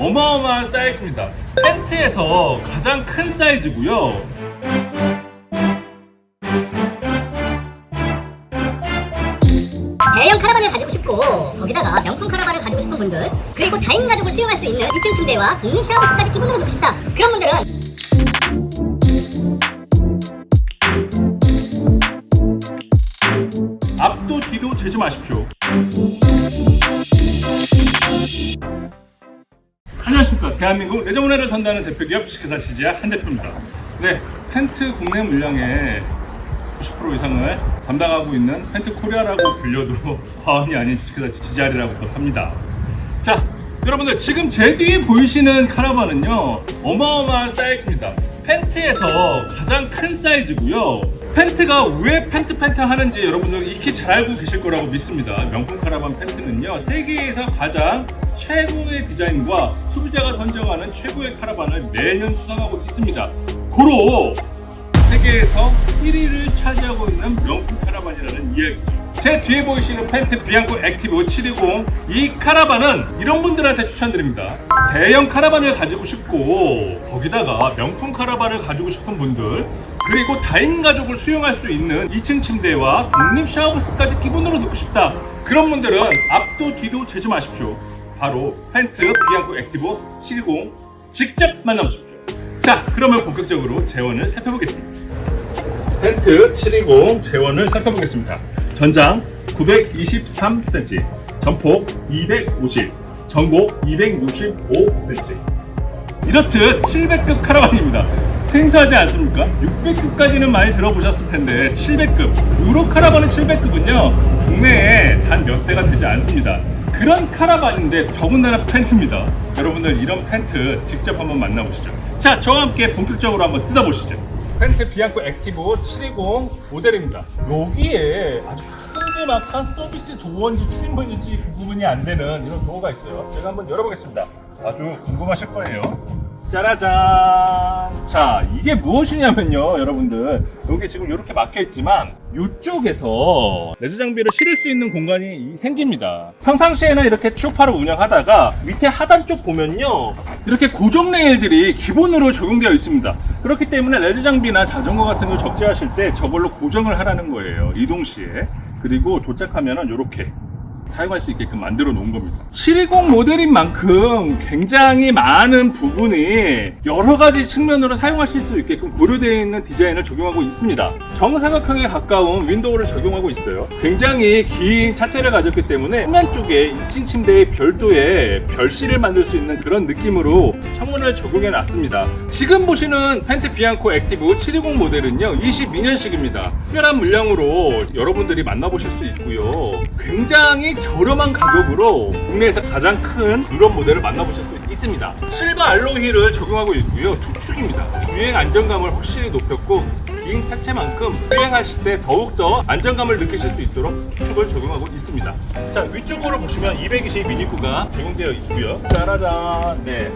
어마어마한 사이즈입니다. 펜트에서 가장 큰 사이즈고요. 대형 카라반을 가지고 싶고 거기다가 명품 카라반을 가지고 싶은 분들, 그리고 다인 가족을 수용할 수 있는 2층 침대와 독립 샤워부스까지 기본으로 놓고 싶다, 그런 분들은 앞도 뒤도 재지 마십시오. 안녕하십니까. 대한민국 레저문화를 선도하는 대표기업 주식회사 지지야 한 대표입니다. 네, 펜트 국내 물량의 90% 이상을 담당하고 있는 펜트 코리아라고 불려도 과언이 아닌 주식회사 지지알이라고도 합니다. 자, 여러분들 지금 제 뒤에 보이시는 카라반은요, 어마어마한 사이즈입니다. 펜트에서 가장 큰 사이즈고요. 펜트가 왜 펜트 하는지 여러분들 익히 잘 알고 계실 거라고 믿습니다. 명품 카라반 펜트는요, 세계에서 가장 최고의 디자인과 소비자가 선정하는 최고의 카라반을 매년 수상하고 있습니다. 고로 세계에서 1위를 차지하고 있는 명품 카라반이라는 이야기죠. 제 뒤에 보이시는 펜트 비앙코 액티브 720, 이 카라반은 이런 분들한테 추천드립니다. 대형 카라반을 가지고 싶고 거기다가 명품 카라반을 가지고 싶은 분들, 그리고 다인 가족을 수용할 수 있는 2층 침대와 독립 샤워부스까지 기본으로 넣고 싶다, 그런 분들은 앞도 뒤도 재지 마십시오. 바로 펜트 비앙코 액티브 720 직접 만나보십시오. 자, 그러면 본격적으로 재원을 살펴보겠습니다. 펜트 720 재원을 살펴보겠습니다. 전장 923cm, 전폭 250, 전곡 265cm. 이렇듯 700급 카라반입니다. 생소하지 않습니까? 600급까지는 많이 들어보셨을 텐데 700급, 유로 카라반의 700급은요 국내에 단 몇 대가 되지 않습니다. 그런 카라반인데 더군다나 펜트입니다. 여러분들 이런 펜트 직접 한번 만나보시죠. 자, 저와 함께 본격적으로 한번 뜯어보시죠. 펜트 비앙코 액티브 720 모델입니다. 여기에 아주 큼지막한 서비스 도어인지 추인번인지 그 부분이 안 되는 이런 도어가 있어요. 제가 한번 열어보겠습니다. 아주 궁금하실 거예요. 짜라잔! 자, 이게 무엇이냐면요, 여러분들, 여기 지금 이렇게 막혀 있지만 이쪽에서 레저 장비를 실을 수 있는 공간이 생깁니다. 평상시에는 이렇게 쇼파를 운영하다가 밑에 하단 쪽 보면요, 이렇게 고정 레일들이 기본으로 적용되어 있습니다. 그렇기 때문에 레저 장비나 자전거 같은 걸 적재하실 때 저걸로 고정을 하라는 거예요, 이동 시에. 그리고 도착하면은 이렇게 사용할 수 있게끔 만들어 놓은 겁니다. 720 모델인 만큼 굉장히 많은 부분이 여러 가지 측면으로 사용하실 수 있게끔 고려되어 있는 디자인을 적용하고 있습니다. 정사각형에 가까운 윈도우를 적용하고 있어요. 굉장히 긴 차체를 가졌기 때문에 후면 쪽에 2층 침대에 별도의 별실을 만들 수 있는 그런 느낌으로 창문을 적용해 놨습니다. 지금 보시는 펜트 비앙코 액티브 720 모델은요 22년식입니다. 특별한 물량으로 여러분들이 만나보실 수 있고요, 굉장히 저렴한 가격으로 국내에서 가장 큰 이런 모델을 만나보실 수 있습니다. 실버 알로이를 적용하고 있고요, 투축입니다. 주행 안정감을 확실히 높였고 긴 차체만큼 주행하실 때 더욱더 안정감을 느끼실 수 있도록 투축을 적용하고 있습니다. 자, 위쪽으로 보시면 220 미니쿠가 적용되어 있고요. 짜라잔. 네,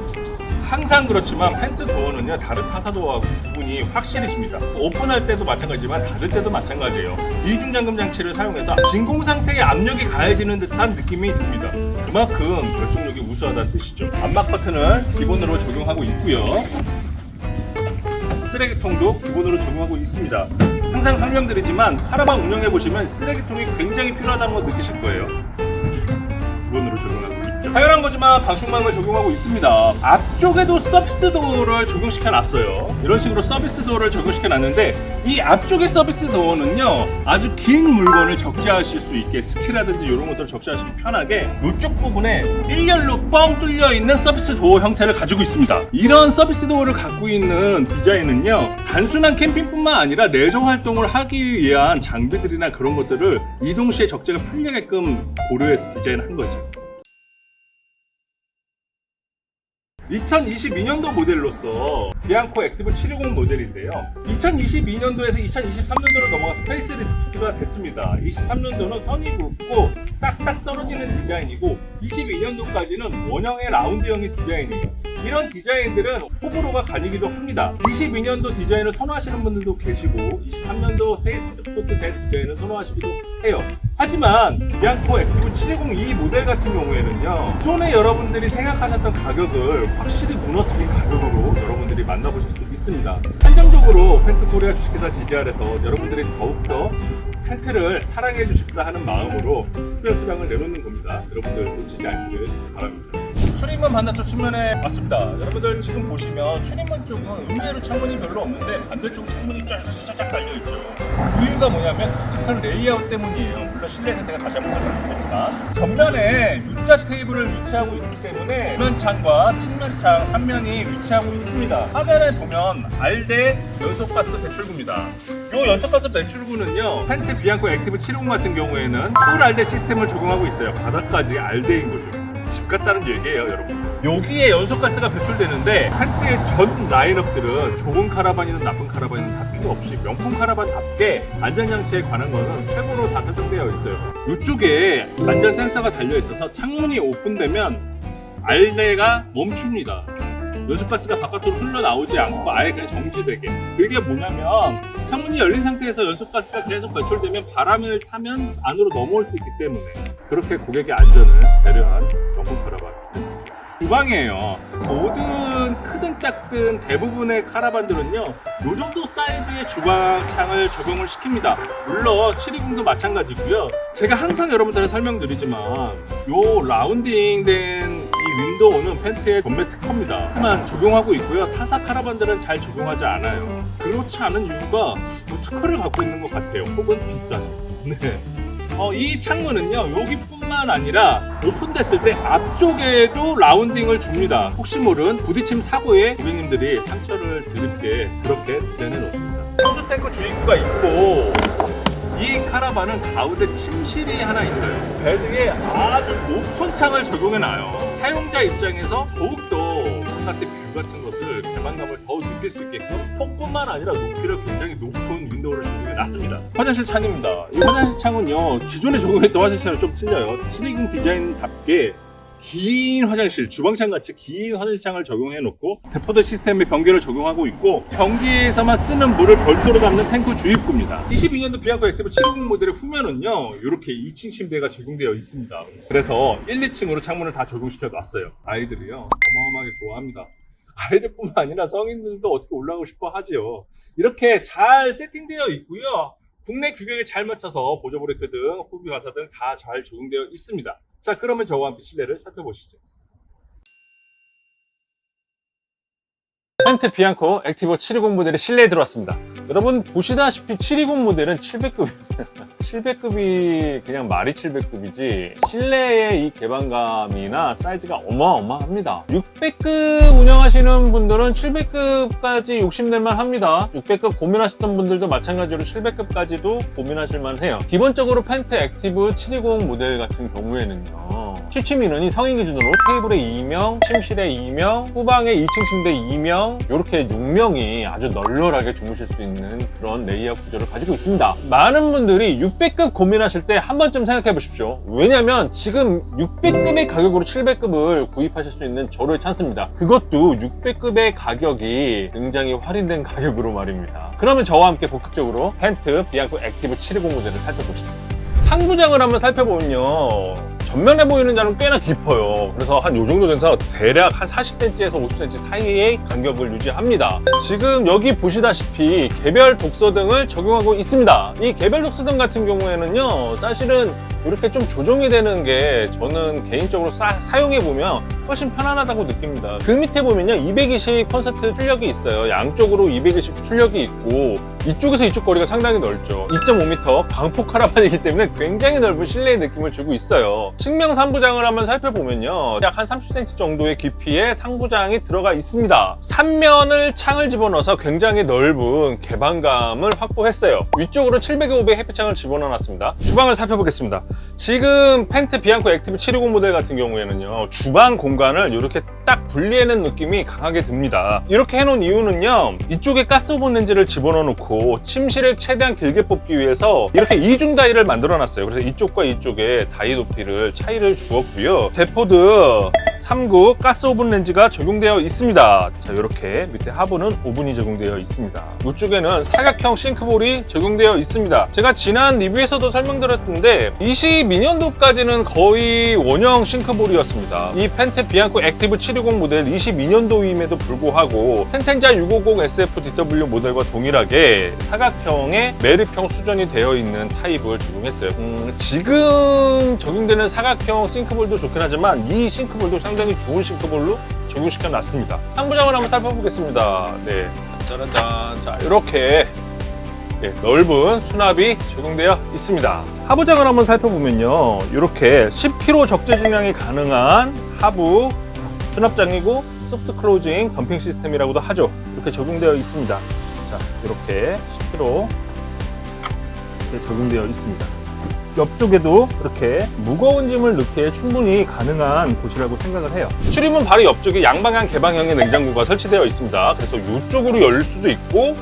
항상 그렇지만 펜트 도어는요 다른 타사 도어하고 구분이 확실해집니다. 오픈할 때도 마찬가지지만 닫을 때도 마찬가지예요. 이중 잠금 장치를 사용해서 진공 상태의 압력이 가해지는 듯한 느낌이 듭니다. 그만큼 결속력이 우수하다는 뜻이죠. 암막 커튼을 기본으로 적용하고 있고요, 쓰레기통도 기본으로 적용하고 있습니다. 항상 설명드리지만 카라반 운영해 보시면 쓰레기통이 굉장히 필요하다는 걸 느끼실 거예요. 기본으로 적용하고 있죠. 당연한 거지만 방충망을 적용하고 있습니다. 앞쪽에도 서비스 도어를 적용시켜 놨어요. 이런 식으로 서비스 도어를 적용시켜 놨는데 이 앞쪽의 서비스 도어는요 아주 긴 물건을 적재하실 수 있게, 스키라든지 이런 것들을 적재하시기 편하게 이쪽 부분에 일렬로 뻥 뚫려 있는 서비스 도어 형태를 가지고 있습니다. 이런 서비스 도어를 갖고 있는 디자인은요 단순한 캠핑뿐만 아니라 레저 활동을 하기 위한 장비들이나 그런 것들을 이동 시에 적재가 편리하게끔 고려해서 디자인한 거죠. 2022년도 모델로서 비앙코 액티브 720 모델인데요, 2022년도에서 2023년도로 넘어가서 페이스리프트가 됐습니다. 23년도는 선이 굵고 딱딱 떨어지는 디자인이고 22년도까지는 원형의 라운드형의 디자인이에요. 이런 디자인들은 호불호가 가니기도 합니다. 22년도 디자인을 선호하시는 분들도 계시고 23년도 페이스리프트 된 디자인을 선호하시기도 해요. 하지만 비앙코 액티브 720E 모델 같은 경우에는요, 기존에 여러분들이 생각하셨던 가격을 확실히 무너뜨린 가격으로 여러분들이 만나보실 수 있습니다. 한정적으로 펜트코리아 주식회사 GGR에서 여러분들이 더욱더 펜트를 사랑해 주십사 하는 마음으로 특별 수량을 내놓는 겁니다. 여러분들 놓치지 않기를 바랍니다. 출입문 반대쪽 측면에 왔습니다. 여러분들 지금 보시면 출입문 쪽은 의외로 창문이 별로 없는데 반대쪽 창문이 쫙쫙 달려있죠. 그 이유가 뭐냐면 독특한 레이아웃 때문이에요. 물론 실내 상태가 다시 한번 설명드리겠지만 전면에 U자 테이블을 위치하고 있기 때문에 뒷면창과 측면창 3면이 위치하고 있습니다. 하단에 보면 알데 연소가스 배출구입니다. 이 연소가스 배출구는요, 펜트 비앙코 액티브 720 같은 경우에는 풀 알데 시스템을 적용하고 있어요. 바닥까지 알데인 거죠. 집 같다는 얘기예요, 여러분. 여기에 연소가스가 배출되는데 펜트의 전 라인업들은 좋은 카라반이든 나쁜 카라반이든 다 필요 없이 명품 카라반답게 안전장치에 관한 거는 최고로 다 설정되어 있어요. 이쪽에 안전 센서가 달려 있어서 창문이 오픈되면 알레가 멈춥니다. 연소가스가 바깥으로 흘러나오지 않고 아예 그냥 정지되게. 그게 뭐냐면 창문이 열린 상태에서 연소가스가 계속 배출되면 바람을 타면 안으로 넘어올 수 있기 때문에 그렇게 고객의 안전을 배려한 명품 카라반 펜트죠. 주방이에요. 모든 크든 작든 대부분의 카라반들은요, 이 정도 사이즈의 주방창을 적용을 시킵니다. 물론 720도 마찬가지고요. 제가 항상 여러분들한테 설명드리지만 요 라운딩된 이 윈도우는 펜트의 전매 특허입니다. 하지만 적용하고 있고요. 타사 카라반들은 잘 적용하지 않아요. 그렇지 않은 이유가 뭐 특허를 갖고 있는 것 같아요. 혹은 비싸죠. 네. 이 창문은요, 여기뿐만 아니라 오픈됐을 때 앞쪽에도 라운딩을 줍니다. 혹시 모른 부딪힘 사고에 고객님들이 상처를 드립게 그렇게 디자인해 놓습니다. 선수 탱크 주입구가 있고 이 카라반은 가운데 침실이 하나 있어요. 베드에 아주 높은 창을 적용해 놔요. 사용자 입장에서 더욱더 바깥의 뷰 같은 것을 개방감을 더 느낄 수 있게끔 폭뿐만 아니라 높이를 굉장히 높은 윈도우를 적용해 놨습니다. 화장실 창입니다. 이 화장실 창은요, 기존에 적용했던 화장실 창은 좀 틀려요. 720 디자인답게 긴 화장실, 주방창 같이 긴 화장실 창을 적용해 놓고 데포더 시스템의 변기를 적용하고 있고 변기에서만 쓰는 물을 별도로 담는 탱크 주입구입니다. 22년도 비앙코 액티브 720 모델의 후면은요, 이렇게 2층 침대가 제공되어 있습니다. 그래서 1, 2층으로 창문을 다 적용시켜 놨어요. 아이들이요, 어마어마하게 좋아합니다. 아이들뿐만 아니라 성인들도 어떻게 올라가고 싶어 하지요. 이렇게 잘 세팅되어 있고요. 국내 규격에 잘 맞춰서 보조브레이크 등 후비 가사 등 다 잘 적용되어 있습니다. 자, 그러면 저와 함께 실내를 살펴보시죠. 펜트 비앙코 액티브 720 모델이 실내에 들어왔습니다. 여러분 보시다시피 720 모델은 700급입니다. 700급이 그냥 말이 700급이지 실내의 이 개방감이나 사이즈가 어마어마합니다. 600급 운영하시는 분들은 700급까지 욕심낼만 합니다. 600급 고민하셨던 분들도 마찬가지로 700급까지도 고민하실만 해요. 기본적으로 펜트 액티브 720 모델 같은 경우에는요, 취침 인원이 성인 기준으로 테이블에 2명, 침실에 2명, 후방에 2층 침대 2명, 이렇게 6명이 아주 널널하게 주무실 수 있는 그런 레이아웃 구조를 가지고 있습니다. 많은 분들이 600급 고민하실 때 한 번쯤 생각해 보십시오. 왜냐면 지금 600급의 가격으로 700급을 구입하실 수 있는 절호의 찬스입니다. 그것도 600급의 가격이 굉장히 할인된 가격으로 말입니다. 그러면 저와 함께 본격적으로 펜트 비앙코 액티브 720 모델을 살펴보시죠. 상부장을 한번 살펴보면요, 전면에 보이는 잔은 꽤나 깊어요. 그래서 한 요 정도 돼서 대략 한 40cm에서 50cm 사이의 간격을 유지합니다. 지금 여기 보시다시피 개별 독서등을 적용하고 있습니다. 이 개별 독서등 같은 경우에는요, 사실은 이렇게 좀 조정이 되는 게 저는 개인적으로 사용해보면 훨씬 편안하다고 느낍니다. 그 밑에 보면요, 220 콘서트 출력이 있어요. 양쪽으로 220 출력이 있고 이쪽에서 이쪽 거리가 상당히 넓죠. 2.5m 광폭 카라반이기 때문에 굉장히 넓은 실내의 느낌을 주고 있어요. 측면 상부장을 한번 살펴보면요, 약 한 30cm 정도의 깊이의 상부장이 들어가 있습니다. 3면을 창을 집어넣어서 굉장히 넓은 개방감을 확보했어요. 위쪽으로 700에 500 햇빛창을 집어넣어놨습니다. 주방을 살펴보겠습니다. 지금 펜트 비앙코 액티브 720 모델 같은 경우에는요, 주방 공간 공간을 이렇게 딱 분리해낸 느낌이 강하게 듭니다. 이렇게 해놓은 이유는요, 이쪽에 가스오븐 렌즈를 집어넣어 놓고 침실을 최대한 길게 뽑기 위해서 이렇게 이중 다이를 만들어 놨어요. 그래서 이쪽과 이쪽에 다이 높이를 차이를 주었고요. 데포드 3구 가스오븐 렌즈가 적용되어 있습니다. 자, 이렇게 밑에 하부는 오븐이 적용되어 있습니다. 이쪽에는 사각형 싱크볼이 적용되어 있습니다. 제가 지난 리뷰에서도 설명드렸는데 22년도까지는 거의 원형 싱크볼이었습니다. 이 펜트 비앙코 액티브 720 모델 22년도임에도 불구하고 텐텐자 650 SFDW 모델과 동일하게 사각형의 매립형 수전이 되어 있는 타입을 적용했어요. 지금 적용되는 사각형 싱크볼도 좋긴 하지만 이 싱크볼도 상당히 좋은 싱크볼로 적용시켜 놨습니다. 상부장을 한번 살펴보겠습니다. 네, 짜라짠. 자, 이렇게 넓은 수납이 적용되어 있습니다. 하부장을 한번 살펴보면요, 이렇게 10kg 적재 중량이 가능한 하부 수납장이고 소프트 클로징 덤핑 시스템이라고도 하죠. 이렇게 적용되어 있습니다. 자, 이렇게 10kg 이렇게 적용되어 있습니다. 옆쪽에도 이렇게 무거운 짐을 넣기에 충분히 가능한 곳이라고 생각을 해요. 출입문 바로 옆쪽에 양방향 개방형의 냉장고가 설치되어 있습니다. 그래서 이쪽으로 열 수도 있고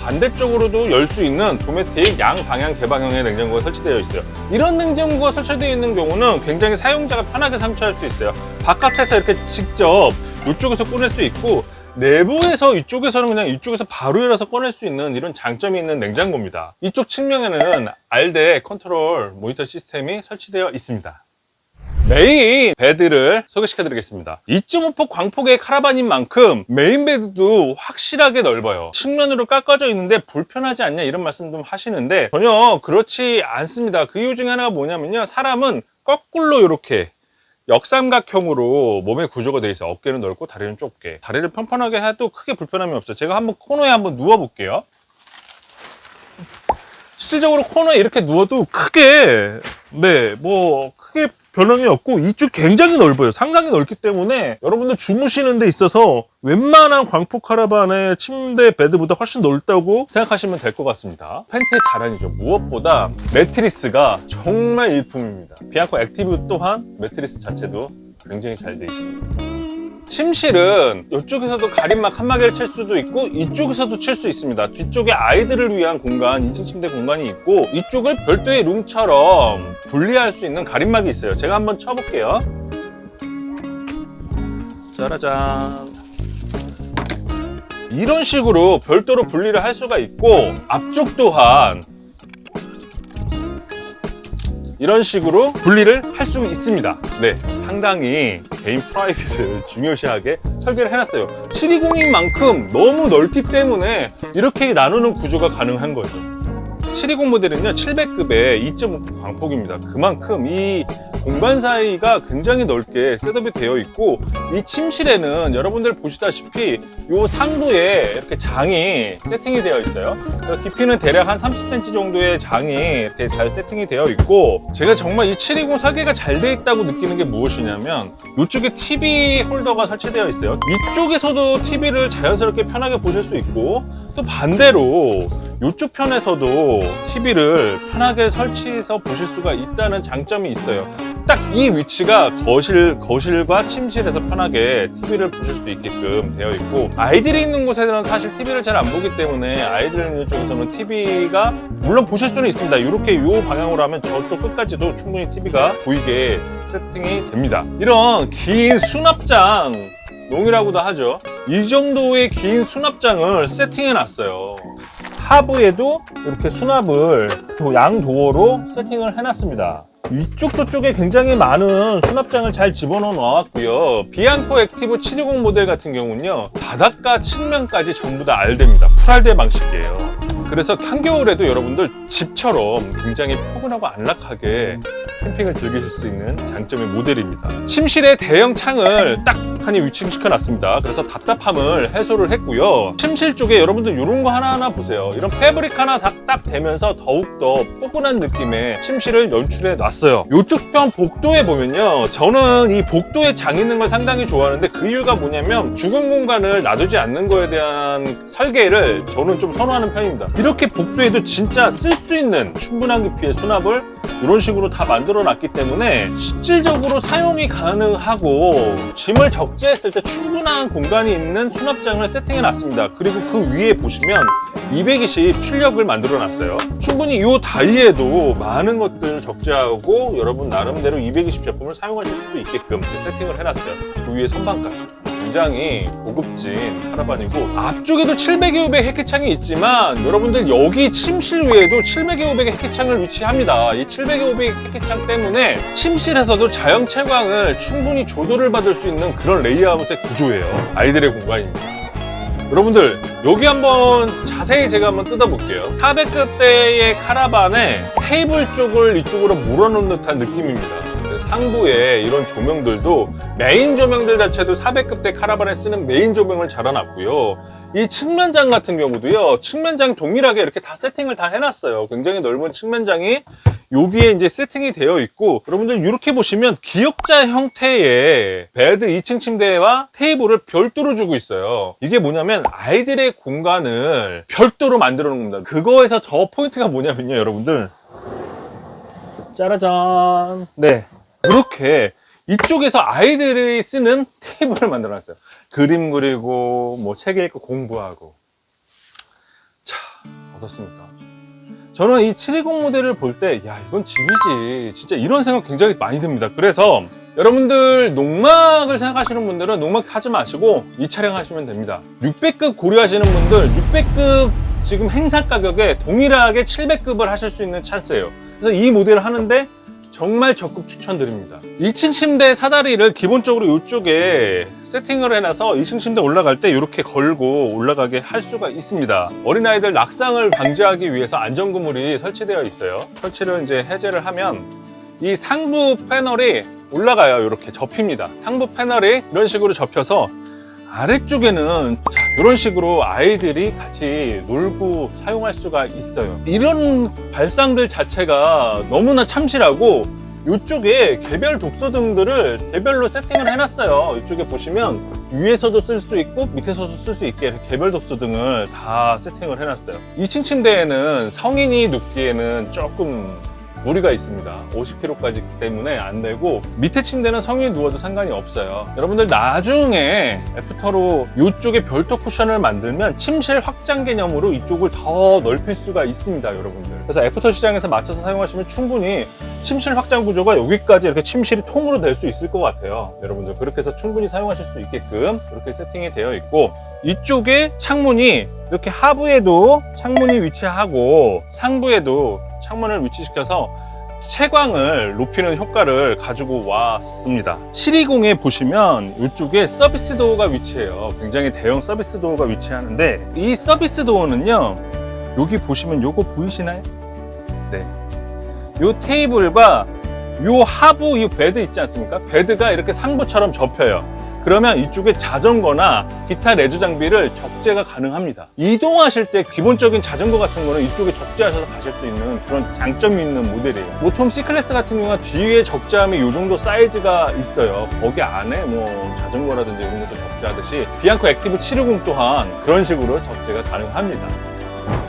반대쪽으로도 열 수 있는 도메틱 양방향 개방형의 냉장고가 설치되어 있어요. 이런 냉장고가 설치되어 있는 경우는 굉장히 사용자가 편하게 상추할 수 있어요. 바깥에서 이렇게 직접 이쪽에서 꺼낼 수 있고 내부에서 이쪽에서는 그냥 이쪽에서 바로 열어서 꺼낼 수 있는 이런 장점이 있는 냉장고입니다. 이쪽 측면에는 알데 컨트롤 모니터 시스템이 설치되어 있습니다. 메인 베드를 소개시켜 드리겠습니다. 2.5폭 광폭의 카라반인 만큼 메인 베드도 확실하게 넓어요. 측면으로 깎아져 있는데 불편하지 않냐 이런 말씀 좀 하시는데 전혀 그렇지 않습니다. 그 이유 중에 하나가 뭐냐면요, 사람은 거꾸로 이렇게 역삼각형으로 몸의 구조가 되어 있어요. 어깨는 넓고 다리는 좁게. 다리를 편편하게 해도 크게 불편함이 없어요. 제가 한번 코너에 한번 누워 볼게요. 실질적으로 코너에 이렇게 누워도 크게 크게 변형이 없고 이쪽 굉장히 넓어요. 상당히 넓기 때문에 여러분들 주무시는 데 있어서 웬만한 광폭 카라반의 침대 베드보다 훨씬 넓다고 생각하시면 될 것 같습니다. 펜트의 자랑이죠. 무엇보다 매트리스가 정말 일품입니다. 비앙코 액티브 또한 매트리스 자체도 굉장히 잘 되어 있습니다. 침실은 이쪽에서도 가림막 한 마개를 칠 수도 있고 이쪽에서도 칠 수 있습니다. 뒤쪽에 아이들을 위한 공간, 2층 침대 공간이 있고 이쪽을 별도의 룸처럼 분리할 수 있는 가림막이 있어요. 제가 한번 쳐볼게요. 짜라잔. 이런 식으로 별도로 분리를 할 수가 있고 앞쪽 또한 이런 식으로 분리를 할 수 있습니다. 네, 상당히 개인 프라이빗을 중요시하게 설계를 해놨어요. 720인 만큼 너무 넓기 때문에 이렇게 나누는 구조가 가능한 거죠. 720 모델은요 700급의 2.5폭 광폭입니다. 그만큼 이 공간 사이가 굉장히 넓게 셋업이 되어 있고 이 침실에는 여러분들 보시다시피 이 상부에 이렇게 장이 세팅이 되어 있어요. 깊이는 대략 한 30cm 정도의 장이 이렇게 잘 세팅이 되어 있고 제가 정말 이 720 설계가 잘 되어 있다고 느끼는 게 무엇이냐면 이쪽에 TV 홀더가 설치되어 있어요. 이쪽에서도 TV를 자연스럽게 편하게 보실 수 있고 또 반대로 이쪽 편에서도 TV를 편하게 설치해서 보실 수가 있다는 장점이 있어요. 딱 이 위치가 거실과 침실에서 편하게 TV를 보실 수 있게끔 되어 있고 아이들이 있는 곳에서는 사실 TV를 잘 안 보기 때문에 아이들 있는 쪽에서는 TV가 물론 보실 수는 있습니다. 이렇게 이 방향으로 하면 저쪽 끝까지도 충분히 TV가 보이게 세팅이 됩니다. 이런 긴 수납장 용이라고도 하죠. 이 정도의 긴 수납장을 세팅해 놨어요. 하부에도 이렇게 수납을 양도어로 세팅을 해놨습니다. 이쪽 저쪽에 굉장히 많은 수납장을 잘 집어넣어 놨고요. 비앙코 액티브 720 모델 같은 경우는요 바닥과 측면까지 전부 다 알대입니다. 풀알대 방식이에요. 그래서 한겨울에도 여러분들 집처럼 굉장히 포근하고 안락하게 캠핑을 즐기실 수 있는 장점의 모델입니다. 침실에 대형 창을 딱하니 위치시켜 놨습니다. 그래서 답답함을 해소를 했고요. 침실 쪽에 여러분들 이런 거 하나하나 보세요. 이런 패브릭 하나 딱 대면서 더욱더 포근한 느낌의 침실을 연출해 놨어요. 이쪽 편 복도에 보면요 저는 이 복도에 장 있는 걸 상당히 좋아하는데 그 이유가 뭐냐면 죽은 공간을 놔두지 않는 거에 대한 설계를 저는 좀 선호하는 편입니다. 이렇게 복도에도 진짜 쓸 수 있는 충분한 깊이의 수납을 이런 식으로 다 만들어 만들어 놨기 때문에 실질적으로 사용이 가능하고 짐을 적재했을 때 충분한 공간이 있는 수납장을 세팅해 놨습니다. 그리고 그 위에 보시면 220 출력을 만들어 놨어요. 충분히 이 다이에도 많은 것들을 적재하고 여러분 나름대로 220 제품을 사용하실 수도 있게끔 세팅을 해놨어요. 그 위에 선반까지. 굉장히 고급진 카라반이고, 앞쪽에도 700의 500 해키창이 있지만 여러분들 여기 침실 위에도 700의 500의 해키창을 위치합니다. 이 700의 500 해키창 때문에 침실에서도 자연 채광을 충분히 조절을 받을 수 있는 그런 레이아웃의 구조예요. 아이들의 공간입니다. 여러분들 여기 한번 자세히 제가 한번 뜯어볼게요. 400급대의 카라반에 테이블 쪽을 이쪽으로 몰아놓은 듯한 느낌입니다. 상부에 이런 조명들도 메인 조명들 자체도 400급대 카라반에 쓰는 메인 조명을 달아놨고요. 이 측면장 같은 경우도요, 측면장 동일하게 이렇게 다 세팅을 다 해놨어요. 굉장히 넓은 측면장이 여기에 이제 세팅이 되어 있고, 여러분들 이렇게 보시면 기역자 형태의 베드 2층 침대와 테이블을 별도로 주고 있어요. 이게 뭐냐면 아이들의 공간을 별도로 만들어 놓은 겁니다. 그거에서 더 포인트가 뭐냐면요, 여러분들 짜라잔, 네, 이렇게 이쪽에서 아이들이 쓰는 테이블을 만들어 놨어요. 그림 그리고 뭐 책 읽고 공부하고. 자, 어떻습니까? 저는 이 720 모델을 볼 때, 야, 이건 집이지, 진짜 이런 생각 굉장히 많이 듭니다. 그래서 여러분들 농막을 생각하시는 분들은 농막 하지 마시고 이 차량 하시면 됩니다. 600급 고려하시는 분들 600급 지금 행사 가격에 동일하게 700급을 하실 수 있는 찬스예요. 그래서 이 모델을 하는데 정말 적극 추천드립니다. 2층 침대 사다리를 기본적으로 이쪽에 세팅을 해놔서 2층 침대 올라갈 때 이렇게 걸고 올라가게 할 수가 있습니다. 어린아이들 낙상을 방지하기 위해서 안전그물이 설치되어 있어요. 설치를 이제 해제를 하면 이 상부 패널이 올라가요. 이렇게 접힙니다. 상부 패널이 이런 식으로 접혀서 아래쪽에는 자, 이런 식으로 아이들이 같이 놀고 사용할 수가 있어요. 이런 발상들 자체가 너무나 참신하고, 이쪽에 개별 독서등들을 개별로 세팅을 해놨어요. 이쪽에 보시면 위에서도 쓸 수 있고 밑에서도 쓸 수 있게 개별 독서등을 다 세팅을 해놨어요. 2층 침대에는 성인이 눕기에는 조금 무리가 있습니다. 50kg까지 때문에 안 되고, 밑에 침대는 성인이 누워도 상관이 없어요. 여러분들 나중에 애프터로 이쪽에 별도 쿠션을 만들면 침실 확장 개념으로 이쪽을 더 넓힐 수가 있습니다, 여러분들. 그래서 애프터 시장에서 맞춰서 사용하시면 충분히 침실 확장 구조가 여기까지 이렇게 침실이 통으로 될 수 있을 것 같아요. 여러분들 그렇게 해서 충분히 사용하실 수 있게끔 이렇게 세팅이 되어 있고, 이쪽에 창문이 이렇게 하부에도 창문이 위치하고 상부에도 창문을 위치시켜서 채광을 높이는 효과를 가지고 왔습니다. 720에 보시면 이쪽에 서비스 도어가 위치해요. 굉장히 대형 서비스 도어가 위치하는데, 이 서비스 도어는요, 여기 보시면 요거 보이시나요? 네, 요 테이블과 요 하부 이 베드 있지 않습니까? 베드가 이렇게 상부처럼 접혀요. 그러면 이쪽에 자전거나 기타 레저 장비를 적재가 가능합니다. 이동하실 때 기본적인 자전거 같은 거는 이쪽에 적재하셔서 가실 수 있는 그런 장점이 있는 모델이에요. 모톰 C클래스 같은 경우는 뒤에 적재함이 이 정도 사이즈가 있어요. 거기 안에 뭐 자전거라든지 이런 것도 적재하듯이 비앙코 액티브 720 또한 그런 식으로 적재가 가능합니다.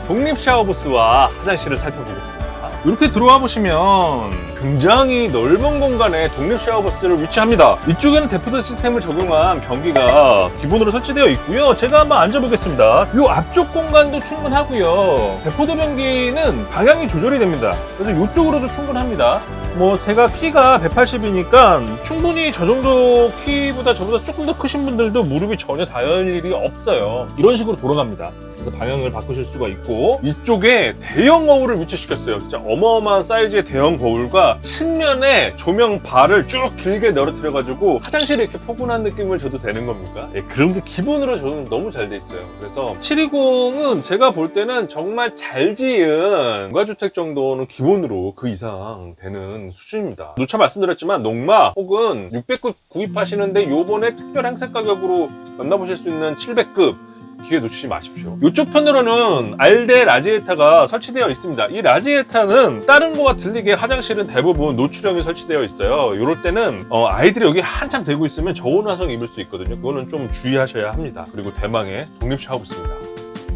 독립 샤워부스와 화장실을 살펴보겠습니다. 이렇게 들어와 보시면 굉장히 넓은 공간에 독립 샤워부스를 위치합니다. 이쪽에는 데프트 시스템을 적용한 변기가 기본으로 설치되어 있고요. 제가 한번 앉아보겠습니다. 이 앞쪽 공간도 충분하고요. 데포드 변기는 방향이 조절이 됩니다. 그래서 이쪽으로도 충분합니다. 뭐 제가 키가 180이니까 충분히 저 정도 키보다 저보다 조금 더 크신 분들도 무릎이 전혀 닿을 일이 없어요. 이런 식으로 돌아갑니다. 그래서 방향을 바꾸실 수가 있고, 이쪽에 대형 거울을 위치시켰어요. 진짜 어마어마한 사이즈의 대형 거울과 측면에 조명 바를 쭉 길게 늘어뜨려 가지고 화장실에 이렇게 포근한 느낌을 줘도 되는 겁니까? 예, 그런 게 기본으로 저는 너무 잘 돼 있어요. 그래서 720은 제가 볼 때는 정말 잘 지은 공가주택 정도는 기본으로 그 이상 되는 수준입니다. 누차 말씀드렸지만 농막 혹은 600급 구입하시는데 요번에 특별 행사 가격으로 만나보실 수 있는 700급 기회 놓치지 마십시오. 이쪽 편으로는 알데 라지에타가 설치되어 있습니다. 이 라지에타는 다른 거와 틀리게 화장실은 대부분 노출형이 설치되어 있어요. 이럴 때는 아이들이 여기 한참 대고 있으면 저온 화성 입을 수 있거든요. 그거는 좀 주의하셔야 합니다. 그리고 대망의 독립 샤워부스입니다.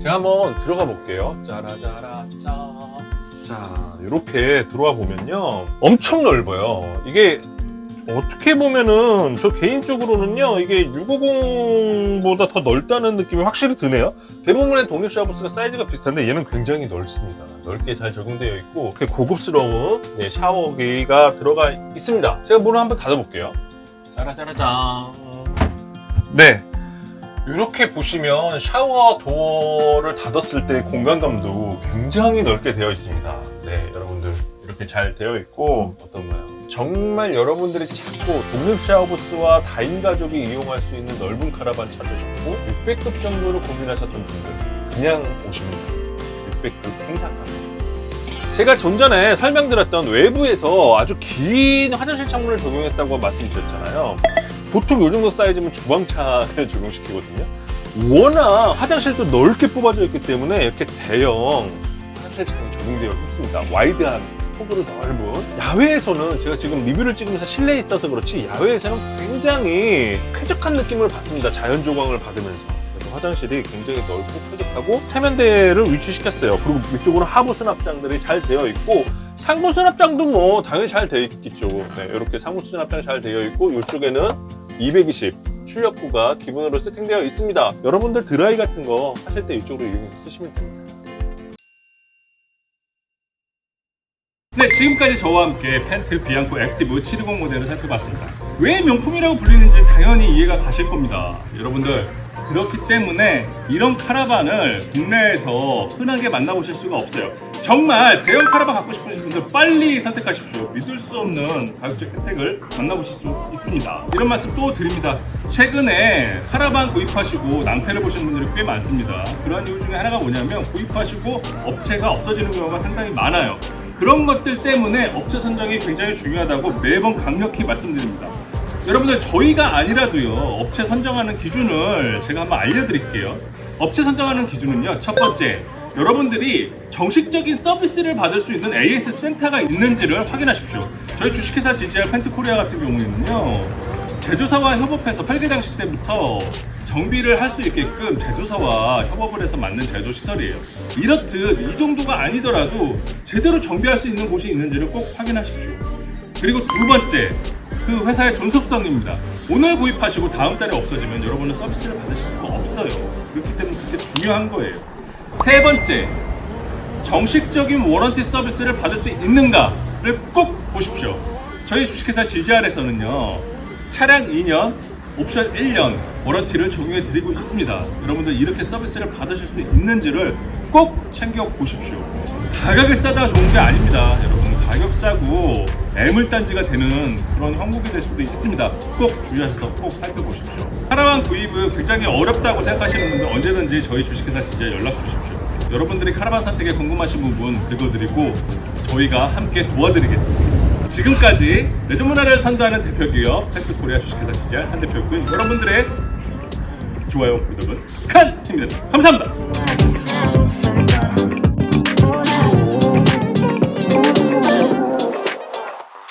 제가 한번 들어가 볼게요. 짜라짜라 짜. 자, 자, 이렇게 들어와 보면요, 엄청 넓어요. 이게 어떻게 보면은 저 개인적으로는요, 이게 650보다 더 넓다는 느낌이 확실히 드네요. 대부분의 독립 샤워부스가 사이즈가 비슷한데 얘는 굉장히 넓습니다. 넓게 잘 적용되어 있고 고급스러운 샤워기가 들어가 있습니다. 제가 문을 한번 닫아볼게요. 짜라짜라짠. 네, 이렇게 보시면 샤워 도어를 닫았을 때 공간감도 굉장히 넓게 되어 있습니다. 네, 여러분들 이렇게 잘 되어 있고 어떤가요? 정말 여러분들이 찾고 독립 샤워부스와 다인 가족이 이용할 수 있는 넓은 카라반 찾으셨고 600급 정도를 고민하셨던 분들 그냥 오시면 돼요. 600급 행사카라. 제가 좀 전에 설명드렸던 외부에서 아주 긴 화장실 창문을 적용했다고 말씀드렸잖아요. 보통 이 정도 사이즈면 주방창을 적용시키거든요. 워낙 화장실도 넓게 뽑아져 있기 때문에 이렇게 대형 화장실 창이 적용되어 있습니다. 와이드한 폭으로 넓은. 야외에서는 제가 지금 리뷰를 찍으면서 실내에 있어서 그렇지 야외에서는 굉장히 쾌적한 느낌을 받습니다. 자연 조광을 받으면서. 그래서 화장실이 굉장히 넓고 쾌적하고 세면대를 위치시켰어요. 그리고 위쪽으로 하부 수납장들이 잘 되어 있고 상부 수납장도 뭐 당연히 잘 되어 있겠죠. 네, 이렇게 상부 수납장이 잘 되어 있고 이쪽에는 220 출력구가 기본으로 세팅되어 있습니다. 여러분들 드라이 같은 거 하실 때 이쪽으로 이용해서 쓰시면 됩니다. 네, 지금까지 저와 함께 펜트 비앙코 액티브 720 모델을 살펴봤습니다. 왜 명품이라고 불리는지 당연히 이해가 가실 겁니다. 여러분들, 그렇기 때문에 이런 카라반을 국내에서 흔하게 만나보실 수가 없어요. 정말 대형 카라반 갖고 싶은 분들 빨리 선택하십시오. 믿을 수 없는 가격적 혜택을 만나보실 수 있습니다. 이런 말씀 또 드립니다. 최근에 카라반 구입하시고 낭패를 보시는 분들이 꽤 많습니다. 그러한 이유 중에 하나가 뭐냐면 구입하시고 업체가 없어지는 경우가 상당히 많아요. 그런 것들 때문에 업체 선정이 굉장히 중요하다고 매번 강력히 말씀드립니다. 여러분들, 저희가 아니라도요, 업체 선정하는 기준을 제가 한번 알려드릴게요. 업체 선정하는 기준은요, 첫 번째, 여러분들이 정식적인 서비스를 받을 수 있는 AS 센터가 있는지를 확인하십시오. 저희 주식회사 GGR 펜트코리아 같은 경우에는요, 제조사와 협업해서 설계장식 때부터 정비를 할 수 있게끔 제조사와 협업을 해서 만든 제조 시설이에요. 이렇듯 이 정도가 아니더라도 제대로 정비할 수 있는 곳이 있는지를 꼭 확인하십시오. 그리고 두 번째, 그 회사의 존속성입니다. 오늘 구입하시고 다음 달에 없어지면 여러분은 서비스를 받으실 수가 없어요. 그렇기 때문에 그게 중요한 거예요. 세 번째, 정식적인 워런티 서비스를 받을 수 있는가를 꼭 보십시오. 저희 주식회사 GGR에서는요, 차량 2년, 옵션 1년 워런티를 적용해 드리고 있습니다. 여러분들 이렇게 서비스를 받으실 수 있는지를 꼭 챙겨 보십시오. 가격이 싸다가 좋은 게 아닙니다. 여러분, 가격 싸고 애물단지가 되는 그런 형국이 될 수도 있습니다. 꼭 주의하셔서 꼭 살펴보십시오. 카라반 구입은 굉장히 어렵다고 생각하시는 분들 언제든지 저희 주식회사 진짜 연락 주십시오. 여러분들이 카라반 선택에 궁금하신 부분 긁어드리고 저희가 함께 도와드리겠습니다. 지금까지 레저 문화를 선도하는 대표기업 펜트코리아 주식회사 GGR 한 대표였고요. 여러분들의 좋아요, 구독은 칸! 힘입니다. 감사합니다.